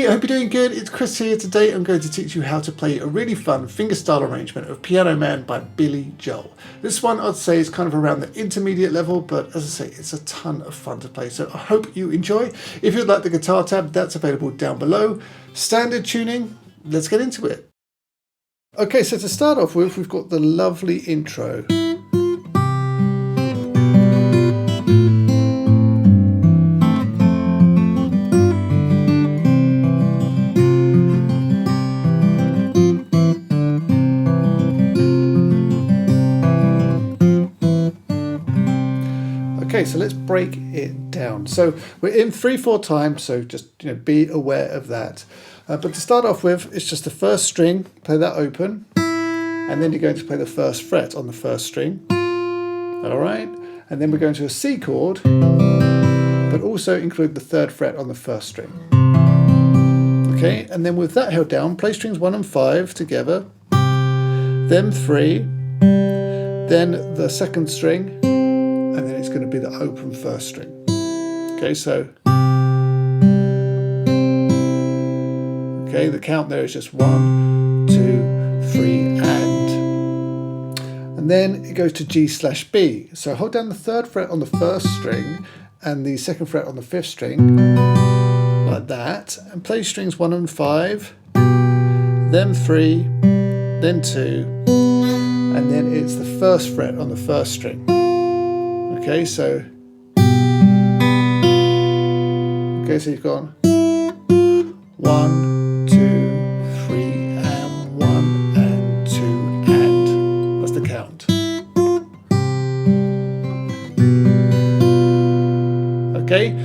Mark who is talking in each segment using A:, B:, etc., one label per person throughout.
A: I hope you're doing good. It's Chris here. Today I'm going to teach you how to play a really fun fingerstyle arrangement of Piano Man by Billy Joel. This one I'd say is kind of around the intermediate level, but as I say, it's a ton of fun to play. So I hope you enjoy. If you'd like the guitar tab, that's available down below. Standard tuning, let's get into it. Okay, so to start off with, we've got the lovely intro. Okay, so let's break it down. So we're in 3/4 time, so just be aware of that. But to start off with, it's just the first string, play that open, and then you're going to play the first fret on the first string. All right, and then we're going to a C chord, but also include the third fret on the first string. Okay, and then with that held down, play strings 1 and 5 together, then 3, then the second string, and then it's going to be the open first string. Okay, so the count there is just 1, 2, 3, and then it goes to G/B. So hold down the third fret on the first string and the second fret on the fifth string, like that, and play strings 1 and 5, then 3, then 2, and then it's the first fret on the first string. Okay, so you've gone 1, 2, 3, and 1 and 2, and that's the count. Okay,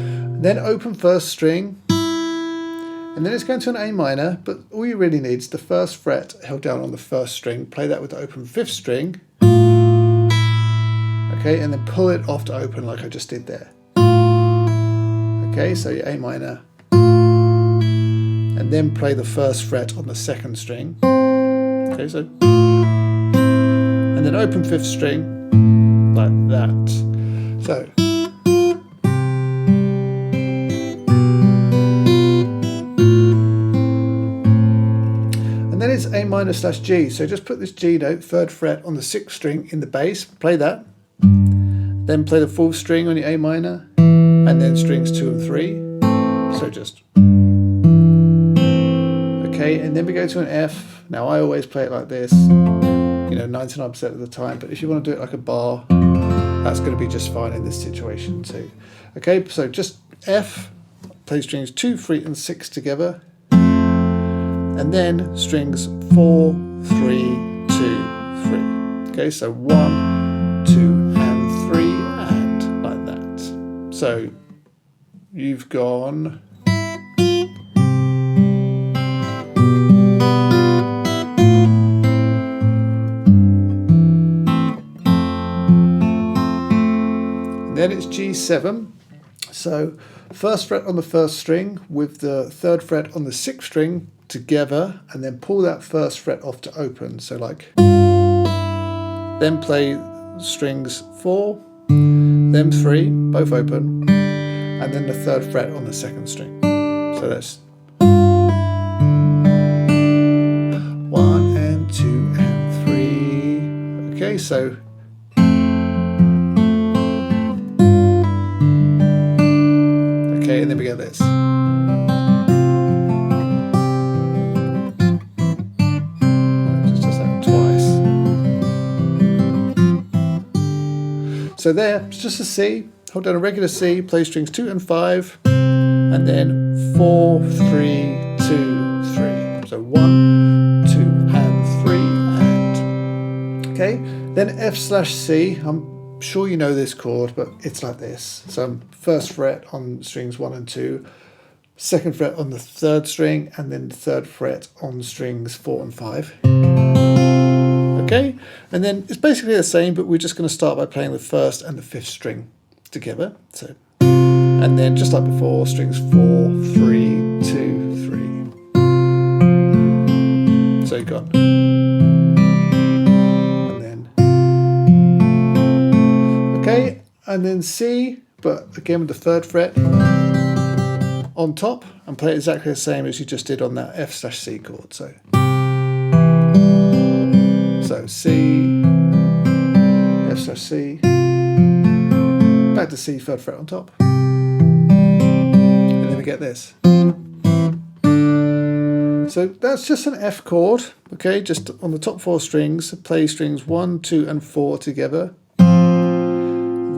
A: then open first string, and then it's going to an A minor, but all you really need is the first fret held down on the first string. Play that with the open fifth string. Okay, and then pull it off to open like I just did there. Okay, so your A minor, and then play the first fret on the second string. Okay, so, and then open fifth string, like that. So, and then it's A minor / G. So just put this G note, third fret on the sixth string in the bass, play that. Then play the fourth string on your A minor, and then strings 2 and 3. So just, okay, and then we go to an F. Now I always play it like this, 99% of the time, but if you want to do it like a bar, that's going to be just fine in this situation too. Okay, so just F, play strings 2, 3, and 6 together, and then strings 4, 3, 2, 3. Okay, so 1, 2, and 3, and like that. So you've gone and then it's G7. So first fret on the first string with the third fret on the sixth string together, and then pull that first fret off to open. So then play strings 4, then 3, both open, and then the third fret on the second string. So that's 1 and 2 and 3. Okay, so and then we get this. Just that twice. So there, it's just a C. Hold down a regular C, play strings 2 and 5, and then 4, 3, 2, 3. So 1, 2, and 3, and. Okay, then F/C. I'm sure you know this chord, but it's like this. So first fret on strings 1 and 2, second fret on the third string, and then the third fret on strings 4 and 5. Okay, and then it's basically the same, but we're just going to start by playing the first and the fifth string together. So, and then just like before, strings 4, 3, 2, 3. So you've got, and then, okay, and then C, but again with the third fret, on top and play exactly the same as you just did on that F/C chord. So C, F/C, back to C, 3rd fret on top, and then we get this. So that's just an F chord, okay, just on the top 4 strings, play strings 1, 2 and 4 together.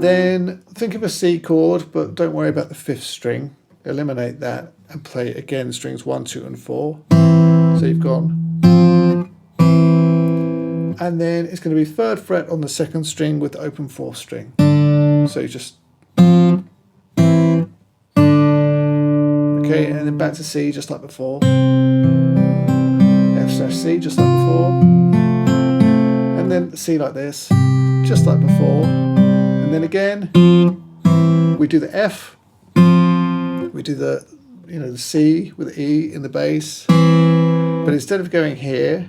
A: Then think of a C chord, but don't worry about the 5th string. Eliminate that and play again strings 1, 2 and 4. So you've gone. And then it's going to be 3rd fret on the 2nd string with the open 4th string. So you just... Okay, and then back to C just like before. F/C just like before. And then C like this, just like before. And then again, we do the F, we do the, the C with the E in the bass, but instead of going here,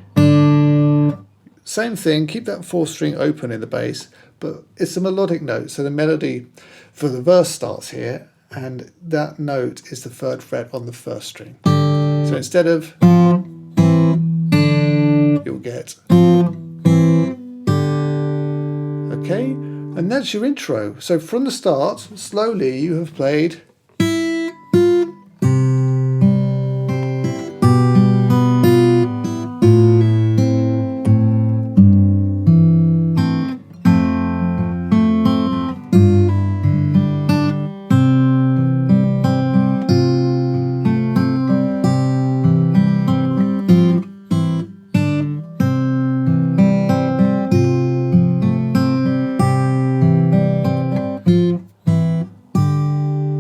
A: same thing, keep that 4th string open in the bass, but it's a melodic note, so the melody for the verse starts here, and that note is the 3rd fret on the 1st string. So instead of, you'll get, okay, and that's your intro. So from the start, slowly you have played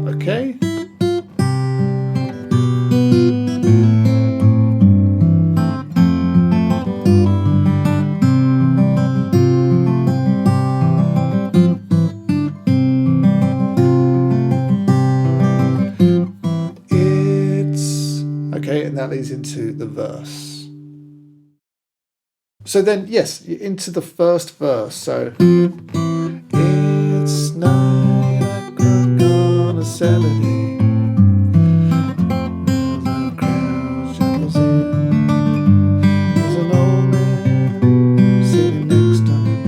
A: okay. Okay, and that leads into the verse. So then, yes, into the first verse. So it's 9 o'clock on a Saturday. The crowd shuffles in. There's an old man sitting next to me.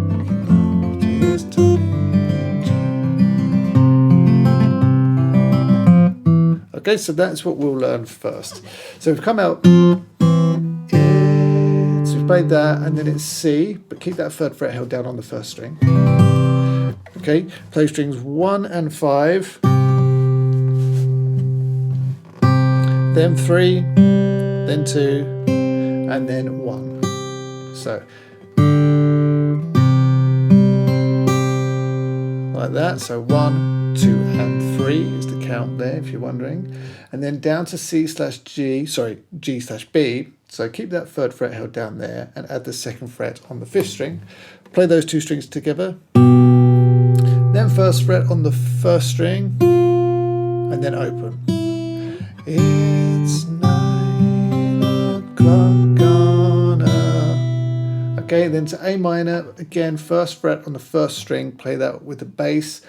A: Making love to his Tony and Jane. Okay, so that's what we'll learn first. So we've come out, so we've played that, and then it's C, but keep that 3rd fret held down on the 1st string. Okay, play strings 1 and 5, then 3, then 2, and then 1. So, like that, so 1, 2 and 3 is the count there if you're wondering, and then down to G/B, so keep that 3rd fret held down there and add the 2nd fret on the 5th string, play those 2 strings together, then 1st fret on the 1st string and then open. It's 9 o'clock on a... Okay, then to A minor, again 1st fret on the 1st string, play that with the bass,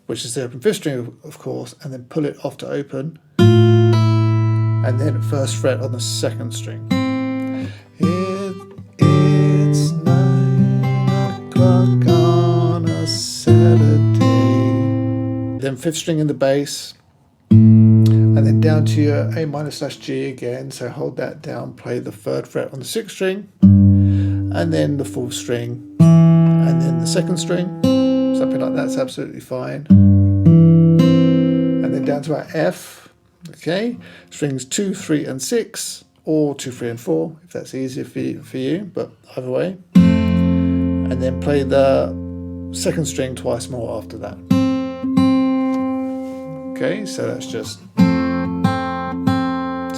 A: which is the open 5th string of course, and then pull it off to open, and then 1st fret on the 2nd string. It's 9 o'clock on a Saturday. Then 5th string in the bass, and then down to your A minor/G again, so hold that down, play the 3rd fret on the 6th string, and then the 4th string, and then the 2nd string, something like that's absolutely fine. And then down to our F, okay, strings 2, 3 and 6, or 2, 3 and 4, if that's easier for you, but either way. And then play the 2nd string twice more after that. Okay, so that's just...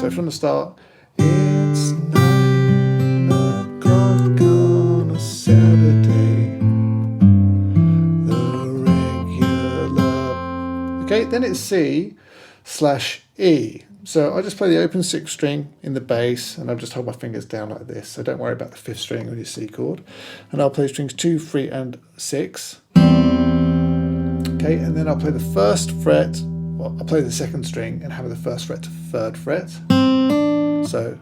A: So from the start, it's 9 o'clock on a Saturday, the regular... Okay, then it's C/E. So I just play the open 6th string in the bass, and I'll just hold my fingers down like this, so don't worry about the 5th string on your C chord. And I'll play strings 2, 3 and 6. Okay, and then I'll play the 1st fret well, I'll play the second string and hammer the first fret to third fret. So,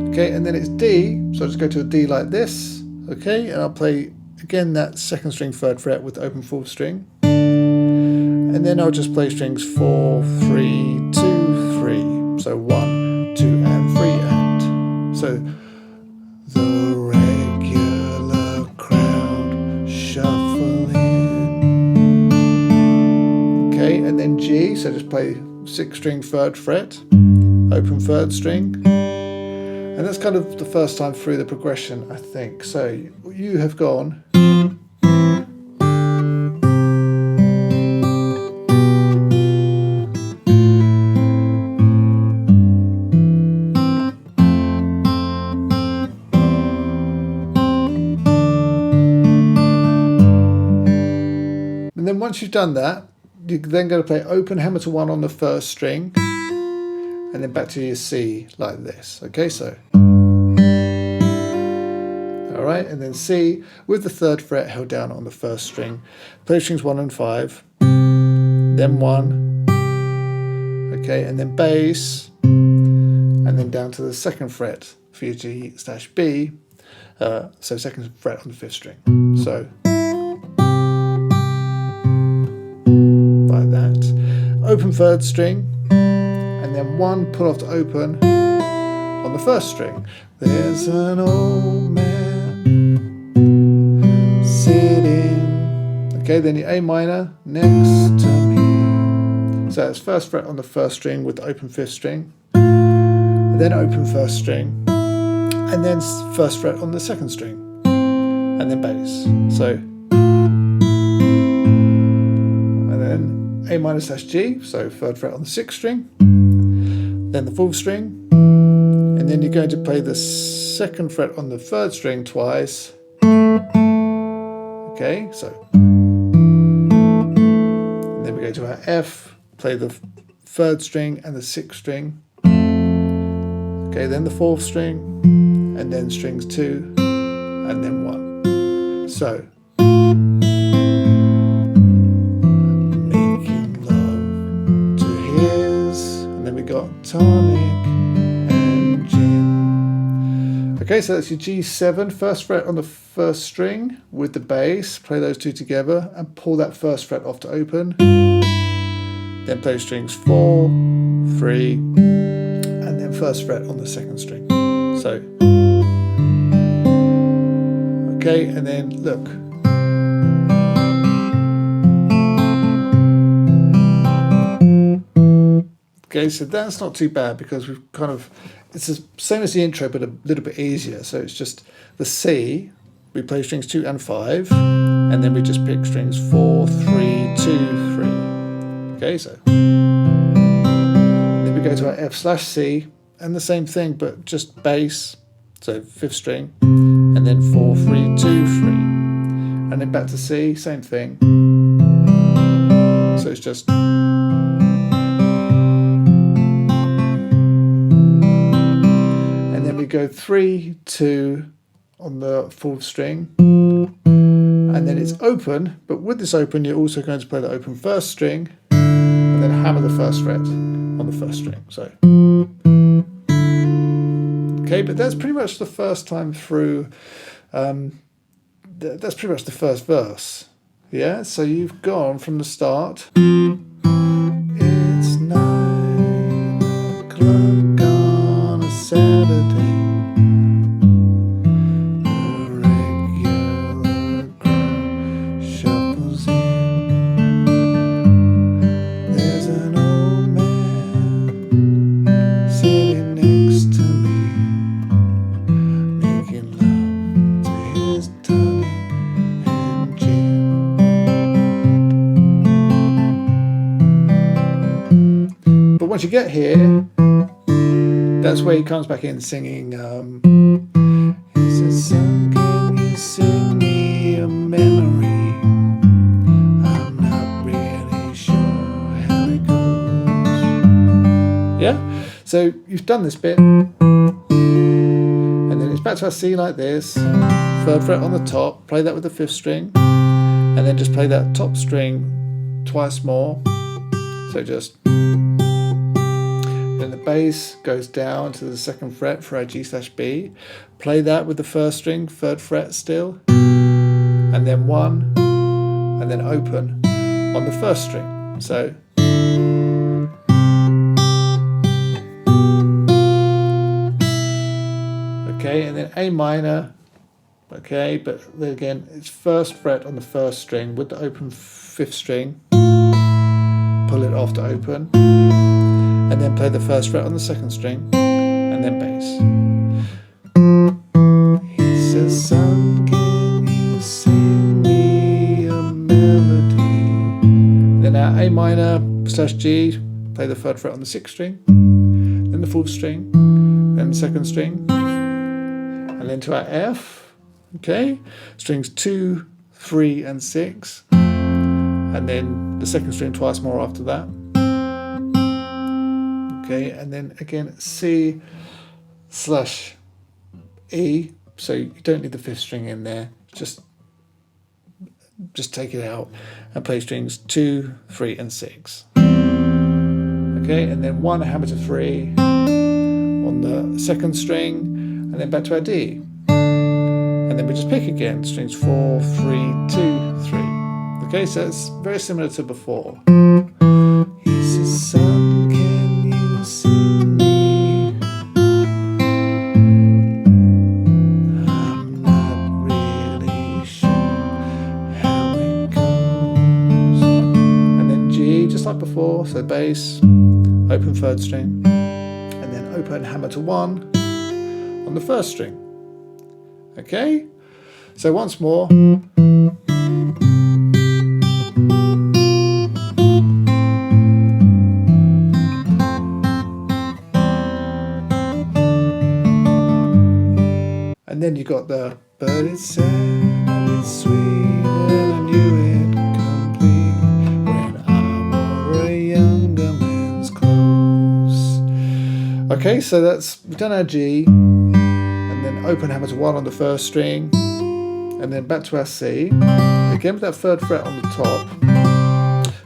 A: okay, and then it's D, so I'll just go to a D like this, okay, and I'll play again that second string, third fret with the open fourth string. And then I'll just play strings 4, 3, 2, 3. So 1, 2, and 3, and so the regular crowd shuffling. Okay, and then G, so just play 6th string, 3rd fret, open 3rd string. And that's kind of the first time through the progression, I think. So you have gone. And then once you've done that, you're then going to play open hammer to 1 on the 1st string, and then back to your C like this. Okay, so. Alright, and then C with the 3rd fret held down on the 1st string. Play strings 1 and 5, then 1, okay, and then bass, and then down to the 2nd fret for your G/B, so 2nd fret on the 5th string. So. Open 3rd string, and then 1 pull off to open on the 1st string. There's an old man sitting. Okay, then your A minor next to me. So it's 1st fret on the 1st string with the open 5th string, and then open 1st string, and then 1st fret on the 2nd string, and then bass. So. A minor / G, so 3rd fret on the 6th string, then the 4th string, and then you're going to play the 2nd fret on the 3rd string twice. Okay, so. And then we go to our F, play the 3rd string and the 6th string. Okay, then the 4th string, and then strings 2, and then 1. So. Got tonic and gin. Okay, so that's your G7, 1st fret on the 1st string with the bass. Play those two together and pull that 1st fret off to open. Then play strings 4, 3, and then 1st fret on the 2nd string. So, okay, and then look. Okay, so that's not too bad because we've kind of, it's the same as the intro but a little bit easier. So it's just the C, we play strings 2 and 5, and then we just pick strings 4, 3, 2, 3. Okay, so then we go to our F/C, and the same thing but just bass, so 5th string, and then 4, 3, 2, 3. And then back to C, same thing. So it's just. We go 3, 2 on the 4th string, and then it's open, but with this open you're also going to play the open 1st string and then hammer the 1st fret on the 1st string. So okay, but that's pretty much the first time through, that's pretty much the first verse. Yeah, so you've gone from the start. It's 9 o'clock on a Saturday. Once you get here, that's where he comes back in singing, he says, "Son, can you sing me a memory? I'm not really sure how it goes." Yeah? So you've done this bit, and then it's back to our C like this, 3rd fret on the top, play that with the 5th string, and then just play that top string twice more. So just, then the bass goes down to the 2nd fret for our G/B. Play that with the 1st string, 3rd fret still, and then 1, and then open on the 1st string. So okay, and then A minor. Okay, but then again, it's 1st fret on the 1st string with the open 5th string. Pull it off to open, and then play the 1st fret on the 2nd string, and then bass. He says, "Son, can you sing me a melody?" Then our A minor/G, play the 3rd fret on the 6th string, then the 4th string, then the 2nd string, and then to our F. Okay, strings 2, 3, and 6, and then the 2nd string twice more after that. Okay, and then again C/E, so you don't need the 5th string in there. Just take it out and play strings 2, 3, and 6. Okay, and then 1 hammer to 3 on the 2nd string, and then back to our D. And then we just pick again, strings 4, 3, 2, 3. Okay, so it's very similar to before. He says, "Son, can you sing me?" I'm not really sure how it goes. And then G, just like before, so bass, open 3rd string, and then open hammer to 1 on the 1st string. Okay, so once more. And then you got the, "But it's sad and it's sweet and I knew it complete when I wore a younger man's clothes." Okay, so we've done our G. Open hammer to 1 on the 1st string, and then back to our C. Again with that 3rd fret on the top.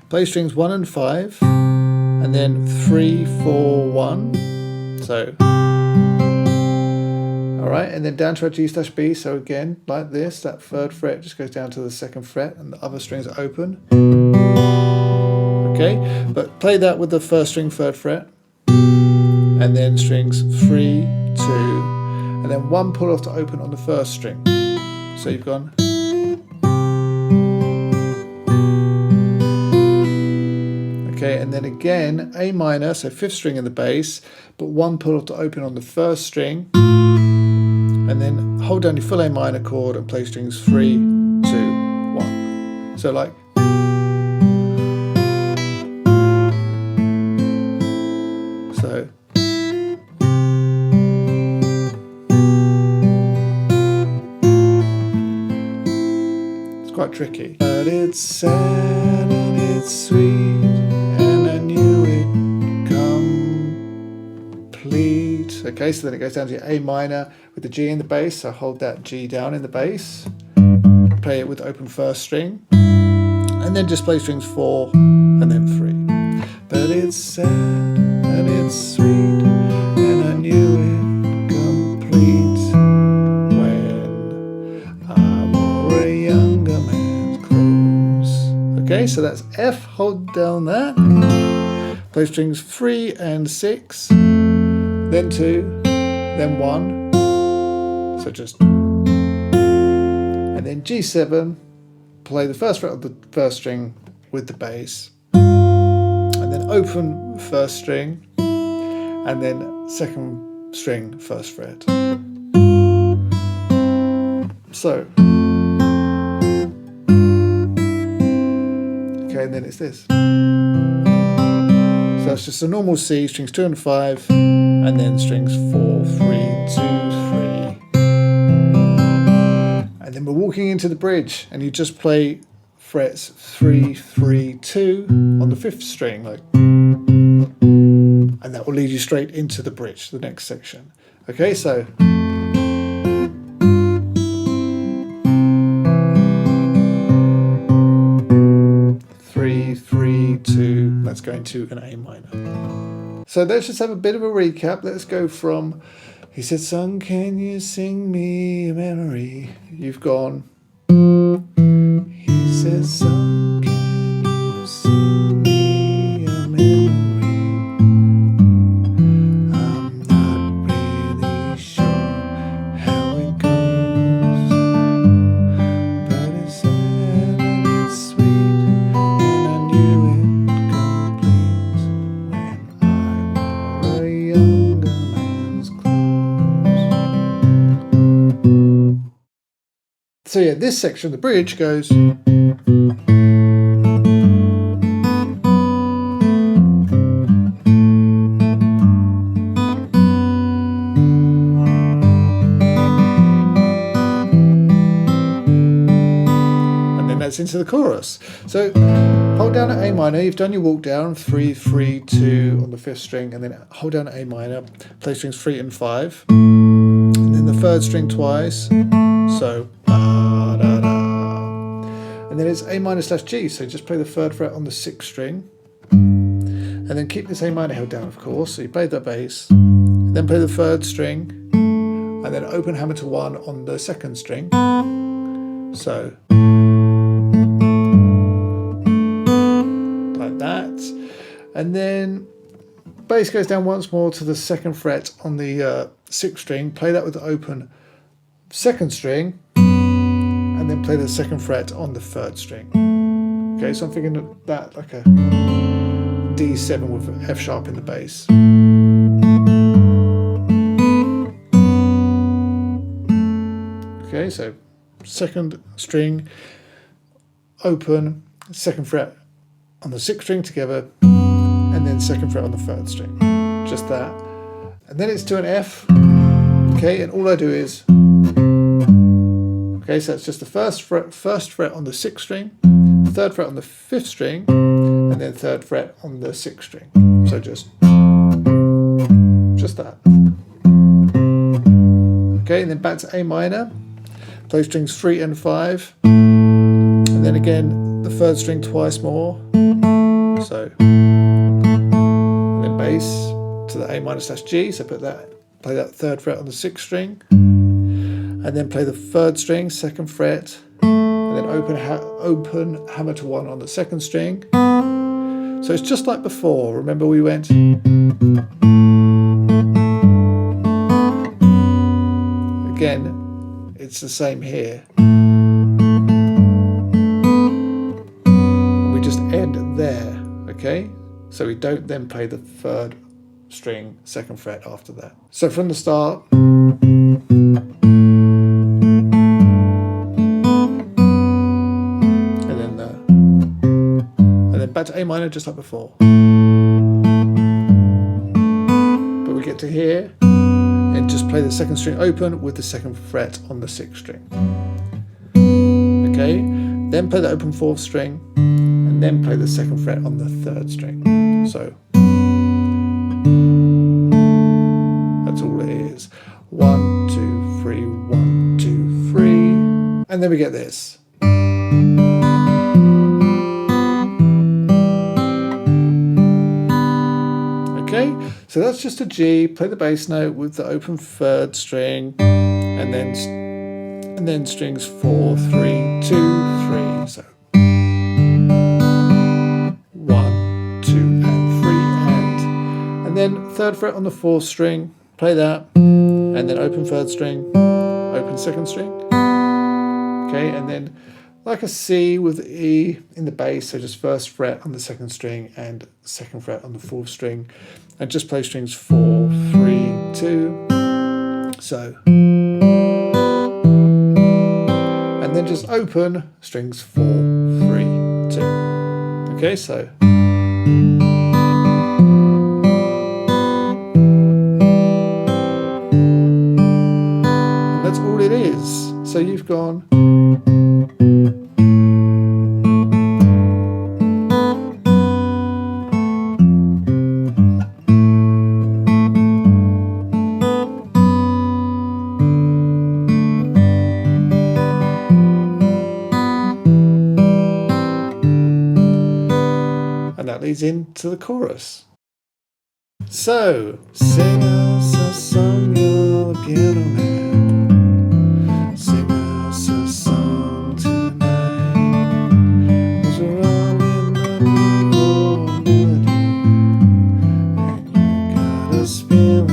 A: Play strings 1 and 5, and then 3, 4, 1. So, alright, and then down to our G/B. So again, like this, that 3rd fret just goes down to the 2nd fret, and the other strings are open. Okay, but play that with the 1st string, 3rd fret, and then strings 3, 2, and then 1 pull off to open on the 1st string. So you've gone. Okay, and then again, A minor, so 5th string in the bass, but 1 pull off to open on the 1st string, and then hold down your full A minor chord and play strings 3, 2, 1. So like. So. Quite tricky. But it's sad and it's sweet and I knew it complete. Okay, so then it goes down to your A minor with the G in the bass, so hold that G down in the bass, play it with open 1st string, and then just play strings 4 and then 3. But it's sad and it's sweet and I knew it complete when I wore a younger man's clothes. Okay, so that's F, hold down that, play strings 3 and 6, then 2, then 1, so just, and then G7, play the 1st fret of the 1st string with the bass, and then open 1st string, and then 2nd string 1st fret. So, okay, and then it's this. So it's just a normal C, strings 2 and 5, and then strings 4, 3, 2, 3. And then we're walking into the bridge, and you just play frets 3, 3, 2 on the 5th string, like, and that will lead you straight into the bridge, the next section. Okay, so. 3, 3. to an A minor. So let's just have a bit of a recap. Let's go from, he said, son, can you sing me a memory? You've gone. He says, son, can you sing me a memory? I'm not really sure how it goes, but it's sad and it's sweet, and I knew it complete when I wore a younger man's clothes. So yeah, this section, the bridge goes. Into the chorus. So hold down at A minor, you've done your walk down, 3, 3, 2 on the 5th string, and then hold down at A minor, play strings 3 and 5, and then the 3rd string twice, so da, da, da. And then it's A minor / G, so just play the 3rd fret on the 6th string, and then keep this A minor held down, of course, so you play that bass, then play the 3rd string, and then open hammer to 1 on the 2nd string, so and then bass goes down once more to the 2nd fret on the 6th string, play that with the open 2nd string, and then play the 2nd fret on the 3rd string. Okay, so I'm thinking of that like a D7 with F sharp in the bass. Okay, so 2nd string, open, 2nd fret on the 6th string together, and then 2nd fret on the 3rd string, just that. And then it's to an F, okay, and all I do is, okay, so it's just the first fret on the 6th string, 3rd fret on the 5th string, and then 3rd fret on the 6th string. So just that. Okay, and then back to A minor, play strings 3 and 5, and then again the 3rd string twice more, so bass to the A minor / G, so play that 3rd fret on the 6th string, and then play the 3rd string, 2nd fret, and then open hammer to 1 on the 2nd string. So it's just like before. Remember we went again, it's the same here. We just end there, okay? So we don't then play the 3rd string, 2nd fret after that. So from the start, and then back to A minor just like before. But we get to here and just play the 2nd string open with the 2nd fret on the 6th string. Okay, then play the open 4th string, and then play the 2nd fret on the 3rd string. So that's all it is. 1, 2, 3, 1, 2, 3, and then we get this. Okay, so that's just a G. Play the bass note with the open 3rd string, and then strings 4, 3, 2, 3. So 1, 2, and 3, and then 3rd fret on the 4th string. Play that, and then open 3rd string, open 2nd string. Okay, and then like a C with the E in the bass, so just 1st fret on the 2nd string and 2nd fret on the 4th string, and just play strings 4, 3, 2. So, and then just open strings 4, 3, 2. Okay, so. That's all it is. So you've gone. plays into the chorus. So, sing us a song, you're the piano man. Sing us a song tonight. 'Cause we're all in the mood for a melody, and you got us feeling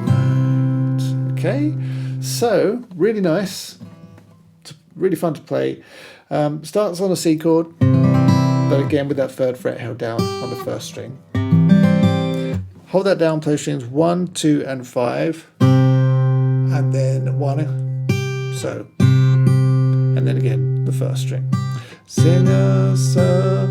A: alright. Okay, so really nice, really fun to play. Starts on a C chord, but again with that third fret held down on the first string. Hold that down, play strings 1, 2, and 5, and then 1, so, and then again the first string. Sing us a,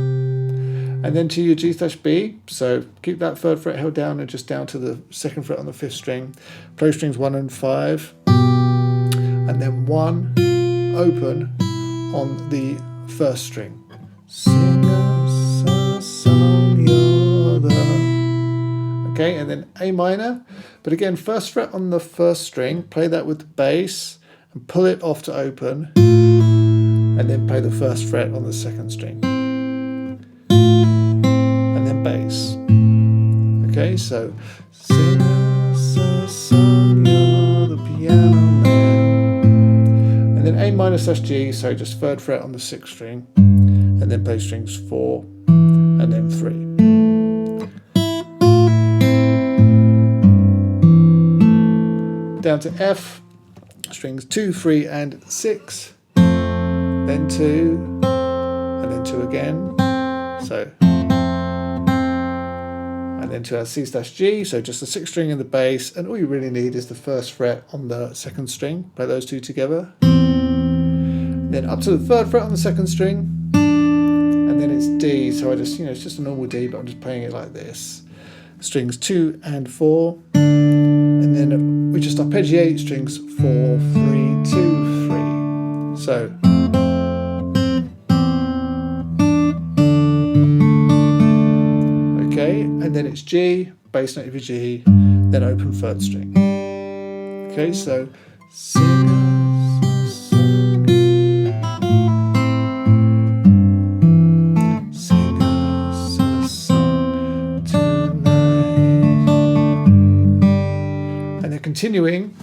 A: and then to your G/B, so keep that third fret held down and just down to the second fret on the 5th string. Play strings 1 and 5, and then 1, open on the 1st string. Sing us a song, you're the, okay, and then A minor, but again 1st fret on the 1st string, play that with the bass and pull it off to open, and then play the 1st fret on the 2nd string, and then bass. Okay, so sing us a song, you're the piano man, and then A minor/G, so just 3rd fret on the 6th string, and then play strings 4 and then 3. Down to F, strings 2, 3, and 6, then 2, and then 2 again, so, and then to our C/G, so just the 6th string and the bass, and all you really need is the 1st fret on the 2nd string, play those two together, and then up to the 3rd fret on the 2nd string, and then it's D, so I just, it's just a normal D, but I'm just playing it like this, strings 2 and 4, and then we just arpeggiate strings 4, 3, 2, 3. So, okay, and then it's G, bass note of your G, then open 3rd string. Okay, so sing us a song, sing us a song tonight. And then continuing,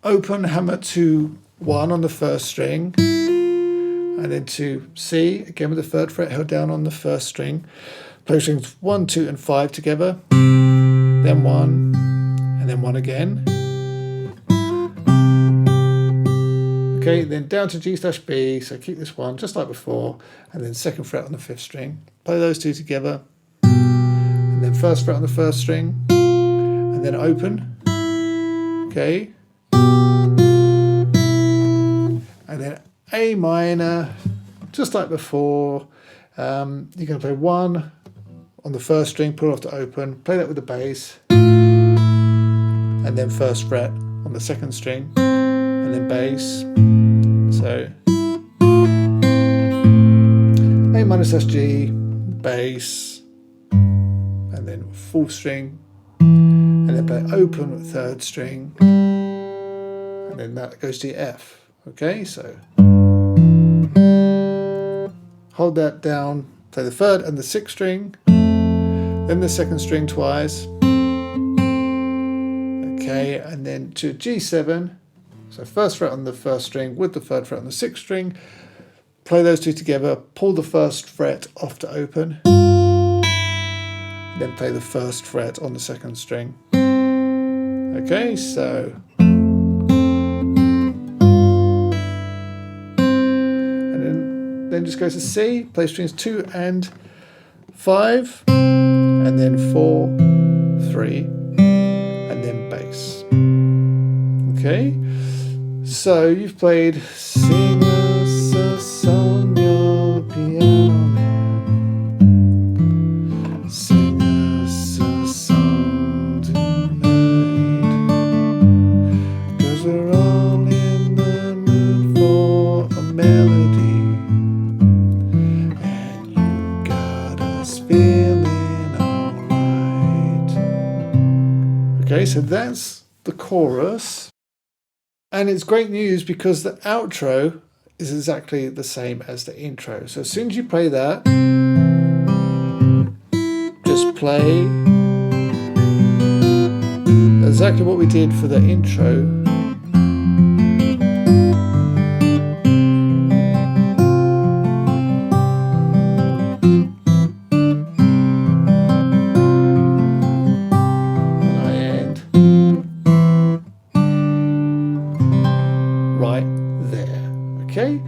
A: open hammer to 1 on the 1st string, and then to C, again with the 3rd fret held down on the 1st string. Play strings 1, 2, and 5 together, then 1, and then 1 again. Okay, then down to G/B, so keep this 1 just like before, and then 2nd fret on the 5th string. Play those two together, and then 1st fret on the 1st string, and then open. Okay, and then A minor, just like before. You're going to play 1 on the 1st string, pull off to open, play that with the bass, and then 1st fret on the 2nd string, and then bass. So A minor/G, bass, and then 4th string, and then play open with 3rd string, and then that goes to F. Okay, so hold that down, play the 3rd and the 6th string, then the 2nd string twice. Okay, and then to G7, so 1st fret on the 1st string with the 3rd fret on the 6th string, play those two together, pull the 1st fret off to open, then play the 1st fret on the 2nd string. Okay, so, and then just goes to C, play strings 2 and 5, and then 4, 3, and then bass. Okay, so you've played Sing Us a Song, You're the Piano Man. Sing us a song tonight, 'cause we're all in the mood for a melody, and you got us feeling alright. Okay, so that's the chorus. And it's great news because the outro is exactly the same as the intro. So as soon as you play that, just play exactly what we did for the intro. And I end right there. Okay,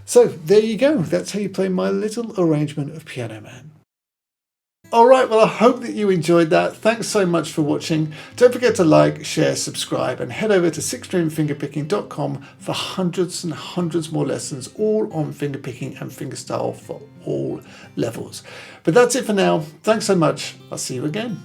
A: so there you go. That's how you play my little arrangement of Piano Man. Alright, well I hope that you enjoyed that. Thanks so much for watching. Don't forget to like, share, subscribe and head over to sixstringfingerpicking.com for hundreds and hundreds more lessons all on fingerpicking and fingerstyle for all levels. But that's it for now. Thanks so much. I'll see you again.